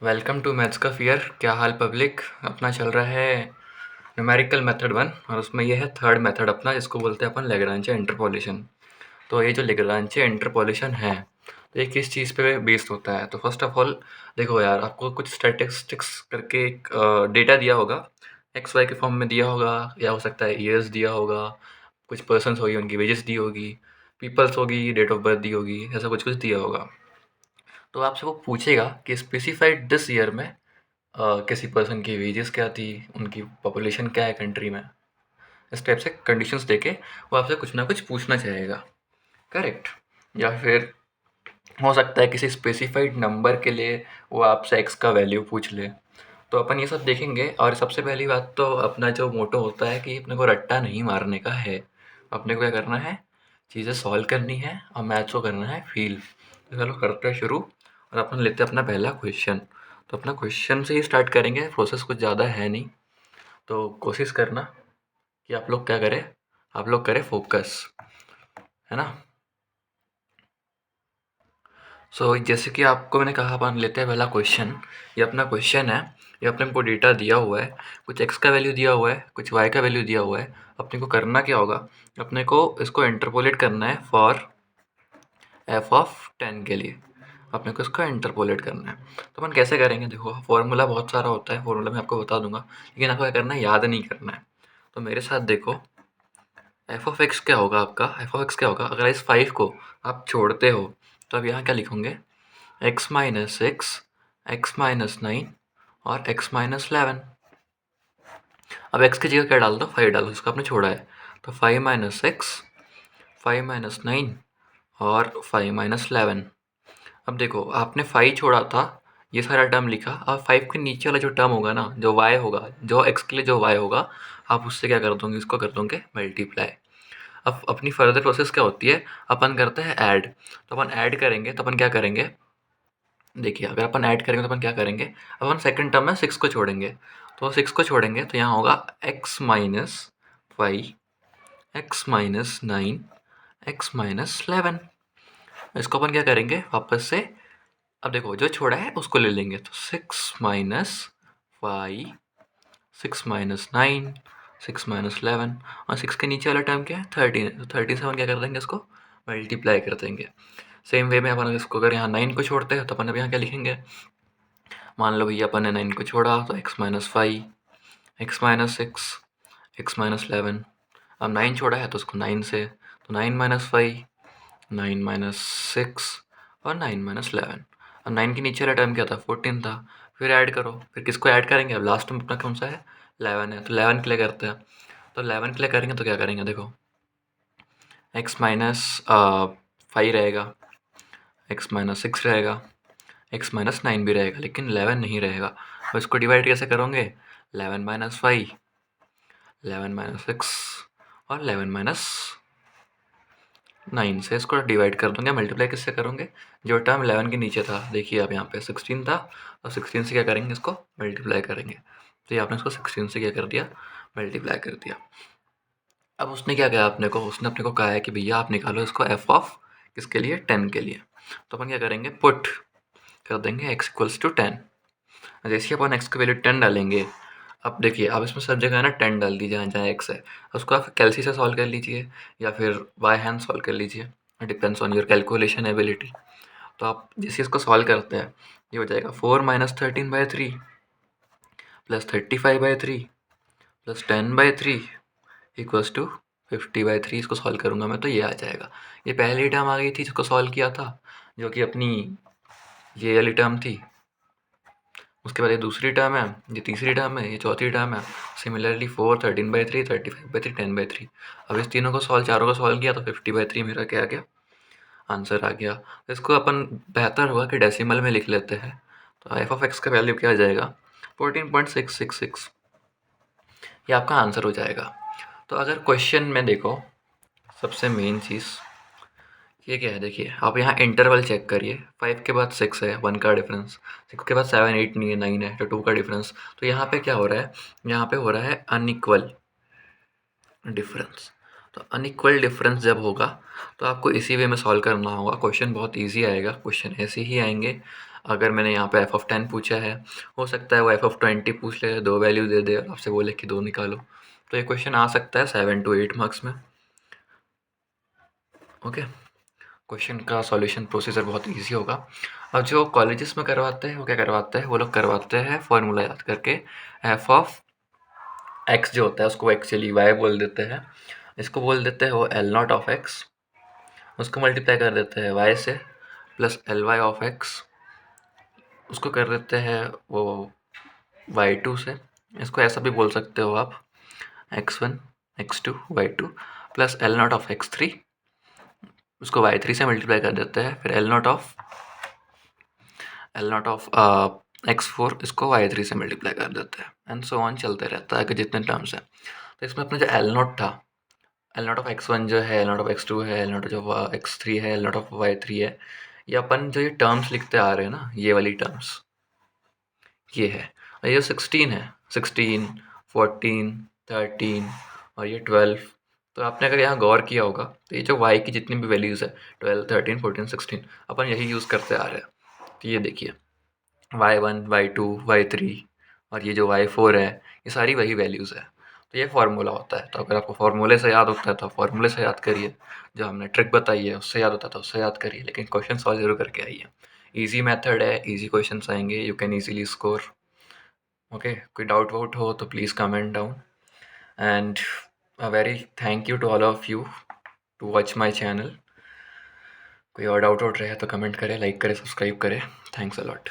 Welcome to maths का fear. क्या हाल public? अपना चल रहा है न्यूमेरिकल मेथड 1 और उसमें ये है थर्ड मेथड अपना, जिसको बोलते हैं अपन लैग्रांजे इंटरपोलेशन। तो ये जो लैग्रांजे इंटरपोलेशन है तो ये किस चीज़ पे बेस्ड होता है? तो फर्स्ट ऑफ ऑल देखो यार, आपको कुछ स्टैटिस्टिक्स करके एक डेटा दिया होगा, एक्स वाई के फॉर्म में दिया होगा, या हो सकता है ईयर्स दिया होगा, कुछ पर्सनस होगी उनकी वेजेस दी होगी, पीपल्स होगी, डेट ऑफ बर्थ दी होगी, ऐसा कुछ कुछ दिया होगा। तो आपसे वो पूछेगा कि स्पेसिफाइड दिस ईयर में किसी पर्सन की वेजेस क्या थी, उनकी पॉपुलेशन क्या है कंट्री में। इस टाइप से कंडीशंस देके वो आपसे कुछ ना कुछ पूछना चाहेगा, करेक्ट? या फिर हो सकता है किसी स्पेसिफाइड नंबर के लिए वो आपसे एक्स का वैल्यू पूछ ले। तो अपन ये सब देखेंगे। और सबसे पहली बात तो अपना जो मोटो होता है कि अपने को रट्टा नहीं मारने का है। अपने को क्या करना है, चीज़ें सॉल्व करनी है और मैथ्स को करना है फील। तो चलो करते हैं शुरू और अपन लेते हैं अपना पहला क्वेश्चन। तो अपना क्वेश्चन से ही स्टार्ट करेंगे, प्रोसेस कुछ ज़्यादा है नहीं। तो कोशिश करना कि आप लोग क्या करें, आप लोग करें फोकस, है ना। जैसे कि आपको मैंने कहा, अपन लेते हैं पहला क्वेश्चन। ये अपना क्वेश्चन है, ये अपने को डेटा दिया हुआ है, कुछ एक्स का वैल्यू दिया हुआ है, कुछ वाई का वैल्यू दिया हुआ है। अपने को करना क्या होगा, अपने को इसको इंटरपोलेट करना है फॉर एफ ऑफ 10 के लिए। अपने को इसका इंटरपोलेट करना है। तो अपन कैसे करेंगे, देखो फॉर्मूला बहुत सारा होता है, फॉर्मूला मैं आपको बता दूंगा, लेकिन आपको क्या करना है, याद नहीं करना है। तो मेरे साथ देखो, एफ ऑफ एक्स क्या होगा आपका, एफ ऑफ एक्स क्या होगा अगर इस 5 को आप छोड़ते हो। तो अब यहाँ क्या लिखोगे, x minus six, x minus 9 और एक्स माइनस 11। अब एक्स की जगह क्या डाल दो, 5 डालो, इसको आपने छोड़ा है। तो 5 माइनस सिक्स, 5 माइनस 9 और 5 माइनस 11। अब देखो आपने 5 छोड़ा था, ये सारा टर्म लिखा। अब 5 के नीचे वाला जो टर्म होगा ना, जो y होगा, जो x के लिए जो y होगा, आप उससे क्या कर दोगे, इसको कर दोगे मल्टीप्लाई। अब अपनी फर्दर प्रोसेस क्या होती है, अपन करते हैं ऐड। तो अपन ऐड करेंगे, तो अपन क्या करेंगे, देखिए अगर अपन ऐड करेंगे तो अपन क्या करेंगे, अपन सेकंड टर्म में 6 को छोड़ेंगे। तो 6 को छोड़ेंगे तो यहाँ होगा x minus 5, x minus 9, x minus 11। इसको अपन क्या करेंगे वापस से, अब देखो जो छोड़ा है उसको ले लेंगे। तो 6 माइनस 5, 6 माइनस 9, 6 माइनस 11 और 6 के नीचे वाला टर्म क्या है, 13 है। तो 13 से अपन क्या कर देंगे, इसको मल्टीप्लाई कर देंगे। सेम वे में अपन इसको अगर यहाँ 9 को छोड़ते हैं तो अपन अब यहाँ क्या लिखेंगे, मान लो भैया अपन ने 9 को छोड़ा तो x minus 5, x minus 6, x minus 11। अब 9 छोड़ा है तो उसको 9 से, तो 9 माइनस 5, 9 माइनस 6 और 9 माइनस 11। अब 9 के नीचे वाला टर्म क्या था, 14 था। फिर ऐड करो, फिर किसको ऐड करेंगे, अब लास्ट में अपना कौन सा है, 11 है। तो 11 के लिए करते हैं। तो 11 के लिए करेंगे तो क्या करेंगे, देखो x माइनस 5 रहेगा, x माइनस 6 रहेगा, x माइनस 9 भी रहेगा, लेकिन 11 नहीं रहेगा। अब इसको डिवाइड कैसे करोगे, 11 माइनस 5, 11 माइनस 6 और 11 माइनस 9 से इसको डिवाइड कर दूंगे। मल्टीप्लाई किससे करोगे, जो टर्म 11 के नीचे था, देखिए अब यहाँ पे 16 था, और 16 से क्या करेंगे, इसको मल्टीप्लाई करेंगे। तो ये आपने इसको 16 से क्या कर दिया, मल्टीप्लाई कर दिया। अब उसने क्या कहा अपने को, उसने अपने को कहा है कि भैया आप निकालो इसको एफ ऑफ किसके लिए, 10 के लिए। तो अपन क्या करेंगे, पुट कर देंगे एक्स इक्वल्स टू 10। जैसे ही अपन एक्स की वैल्यू 10 डालेंगे, अब देखिए आप इसमें सब जगह ना 10 डाल दीजिए जहाँ जहाँ एक्स है। उसको आप कैलसी से सॉल्व कर लीजिए या फिर बाय हैंड सॉल्व कर लीजिए, depends on your calculation ability. तो आप जैसे इसको सॉल्व करते हैं, ये हो जाएगा 4 minus 13/3 plus 35/3 plus 10/3 equals to 50/3। इसको सॉल्व करूँगा मैं तो ये आ जाएगा। ये पहली टर्म आ गई थी जिसको सॉल्व किया था, जो कि अपनी ये वाली टर्म थी। उसके बाद ये दूसरी टर्म है, ये तीसरी टर्म है, ये चौथी टर्म है। सिमिलरली 4, 13/3, 35/3, 10/3। अब इस तीनों को सॉल्व, चारों को सॉल्व किया तो 50/3 मेरा क्या आ गया, आंसर आ गया। तो इसको अपन बेहतर होगा कि डेसिमल में लिख लेते हैं। तो एफ ऑफ एक्स का वैल्यू क्या आ जाएगा, 14.666। ये आपका आंसर हो जाएगा। तो अगर क्वेश्चन में देखो, सबसे मेन चीज़ ये क्या है, देखिए आप यहाँ इंटरवल चेक करिए। 5 के बाद 6 है, 1 का डिफरेंस। 6 के बाद 7, 8 नहीं है, 9 है, तो 2 का डिफरेंस। तो यहाँ पे क्या हो रहा है, यहाँ पे हो रहा है अनइक्वल डिफरेंस। तो अनइक्वल डिफरेंस जब होगा तो आपको इसी वे में सॉल्व करना होगा। क्वेश्चन बहुत इजी आएगा, क्वेश्चन ऐसे ही आएंगे। अगर मैंने यहाँ पे एफ ऑफ 10 पूछा है, हो सकता है वो एफ ऑफ 20 पूछ ले, 2 वैल्यू दे दे और आपसे बोले कि 2 निकालो। तो ये क्वेश्चन आ सकता है 7 to 8 मार्क्स में। ओके, क्वेश्चन का सॉल्यूशन प्रोसीजर बहुत इजी होगा। और जो कॉलेजेस में करवाते हैं वो क्या करवाते हैं, वो लोग करवाते हैं फॉर्मूला याद करके, एफ ऑफ एक्स जो होता है उसको एक्चुअली वाई बोल देते हैं, इसको बोल देते हैं वो एल नॉट ऑफ एक्स, उसको मल्टीप्लाई कर देते हैं वाई से, plus L Y of X, उसको कर देते हैं वो वाई टू से। इसको ऐसा भी बोल सकते हो आप, x1 x2 y2 plus L not of x3, उसको y3 से मल्टीप्लाई कर देते हैं, फिर एल नॉट ऑफ x4, इसको y3 से मल्टीप्लाई कर देते हैं, एंड सो ऑन चलते रहता है कि जितने टर्म्स हैं। तो इसमें अपना जो एल नॉट था, एल नॉट ऑफ x1 जो है, एल नॉट ऑफ x2 है, एल नॉट जो x3 है, एल नॉट ऑफ y3 है, ये अपन जो ये टर्म्स लिखते आ रहे हैं ना, ये वाली टर्म्स ये है। और ये 16 है, 16, 14, 13 और ये 12। तो आपने अगर यहाँ गौर किया होगा तो ये जो y की जितनी भी वैल्यूज़ है 12, 13, 14, 16 अपन यही यूज़ करते आ रहे हैं। तो ये देखिए y1, y2, y3 और ये जो y4 है, ये सारी वही वैल्यूज़ है। तो ये फार्मूला होता है। तो अगर आपको फार्मूले से याद होता है तो फार्मूले से याद करिए, जो हमने ट्रिक बताई है उससे याद होता है तो उससे याद करिए, लेकिन क्वेश्चन सॉल्व जरूर करके आइए। ईजी मेथड है, ईजी क्वेश्चन आएंगे, you can easily score. Okay, कोई डाउट वाउट हो तो please comment down, and a very thank you to all of you to watch my channel. कोई और डाउट वाउट रहे तो कमेंट करें, लाइक करें, सब्सक्राइब करें। Thanks a lot.